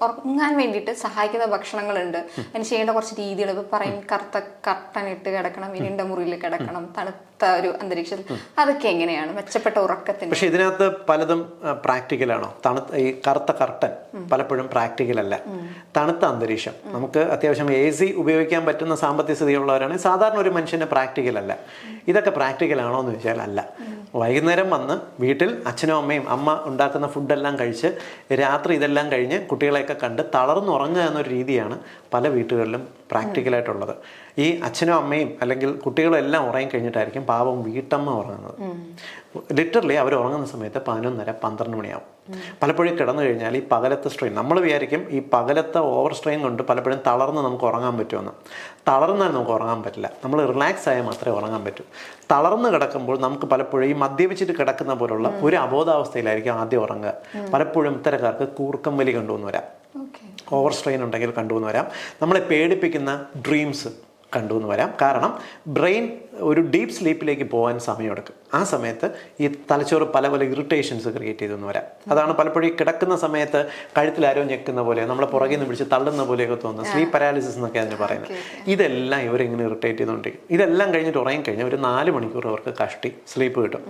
ഉറങ്ങാൻ വേണ്ടിയിട്ട് സഹായിക്കുന്ന ഭക്ഷണങ്ങളുണ്ട്. അതിന് ചെയ്യേണ്ട കുറച്ച് രീതികൾ ഇപ്പൊ പറയും, കറുത്ത കർട്ടൻ ഇട്ട് കിടക്കണം, ഇരുണ്ട മുറിയിൽ കിടക്കണം, തണുത്ത ഒരു അന്തരീക്ഷത്തിൽ. അതൊക്കെ എങ്ങനെയാണ് മെച്ചപ്പെട്ട ഉറക്കത്തിന്? പക്ഷെ ഇതിനകത്ത് പലതും പ്രാക്ടിക്കലാണോ? ഈ കറുത്ത കർട്ടൻ പലപ്പോഴും പ്രാക്ടിക്കൽ അല്ല. തണുത്ത അന്തരീക്ഷം, നമുക്ക് അത്യാവശ്യം AC ഉപയോഗിക്കാൻ പറ്റുന്ന സാമ്പത്തിക സ്ഥിതിയുള്ളവരാണെങ്കിൽ സാധാരണ ഒരു മനുഷ്യന് പ്രാക്ടിക്കൽ അല്ല. ഇതൊക്കെ പ്രാക്ടിക്കൽ ആണോ എന്ന് ചോദിച്ചാൽ അല്ല. വൈകുന്നേരം വന്ന് വീട്ടിൽ അച്ഛനും അമ്മയും അമ്മ ഉണ്ടാക്കുന്ന ഫുഡെല്ലാം കഴിച്ച് രാത്രി ഇതെല്ലാം കഴിഞ്ഞ് കുട്ടികളെയൊക്കെ കണ്ട് തളർന്നുറങ്ങുക എന്നൊരു രീതിയാണ് പല വീട്ടുകളിലും പ്രാക്ടിക്കലായിട്ടുള്ളത്. ഈ അച്ഛനും അമ്മയും അല്ലെങ്കിൽ കുട്ടികളും എല്ലാം ഉറങ്ങി കഴിഞ്ഞിട്ടായിരിക്കും പാവം വീട്ടമ്മ ഉറങ്ങുന്നത്. ലിറ്ററലി അവർ ഉറങ്ങുന്ന സമയത്ത് 11:30 12 മണിയാവും. പലപ്പോഴും കിടന്നു കഴിഞ്ഞാൽ ഈ പകലത്തെ സ്ട്രെയിൻ, നമ്മൾ വിചാരിക്കും ഈ പകലത്തെ ഓവർ സ്ട്രെയിൻ കൊണ്ട് പലപ്പോഴും തളർന്ന് നമുക്ക് ഉറങ്ങാൻ പറ്റുമെന്ന്. തളർന്നാൽ നമുക്ക് ഉറങ്ങാൻ പറ്റില്ല. നമ്മൾ റിലാക്സ് ആയാൽ മാത്രമേ ഉറങ്ങാൻ പറ്റൂ. തളർന്ന് കിടക്കുമ്പോൾ നമുക്ക് പലപ്പോഴും ഈ മദ്യപിച്ചിട്ട് കിടക്കുന്ന പോലുള്ള ഒരു അബോധാവസ്ഥയിലായിരിക്കും ആദ്യം ഉറങ്ങുക. പലപ്പോഴും ഇത്തരക്കാർക്ക് കൂർക്കം വലി കണ്ടുവന്ന് വരാം, ഓവർ സ്ട്രെയിൻ ഉണ്ടെങ്കിൽ കണ്ടുവന്ന് വരാം, നമ്മളെ പേടിപ്പിക്കുന്ന ഡ്രീംസ് കണ്ടുവന്ന് വരാം. കാരണം ബ്രെയിൻ ഒരു ഡീപ്പ് സ്ലീപ്പിലേക്ക് പോകാൻ സമയമെടുക്കും. ആ സമയത്ത് ഈ തലച്ചോറ് പല പല ഇറിറ്റേഷൻസ് ക്രിയേറ്റ് ചെയ്തെന്ന് വരാം. അതാണ് പലപ്പോഴും ഈ കിടക്കുന്ന സമയത്ത് കഴുത്തിൽ ആരോ ഞെക്കുന്ന പോലെ, നമ്മളെ പുറകിൽ നിന്ന് പിടിച്ച് തള്ളുന്ന പോലെയൊക്കെ തോന്നുന്നത് സ്ലീപ്പ് പാരാലിസിസ് എന്നൊക്കെ അതിന് പറയുന്നത്. ഇതെല്ലാം ഇവരിങ്ങനെ ഇറിറ്റേറ്റ് ചെയ്തുകൊണ്ടിരിക്കും. ഇതെല്ലാം കഴിഞ്ഞിട്ട് ഉറങ്ങിക്കഴിഞ്ഞാൽ ഒരു 4 മണിക്കൂർ അവർക്ക് കഷ്ടി സ്ലീപ്പ് കിട്ടും.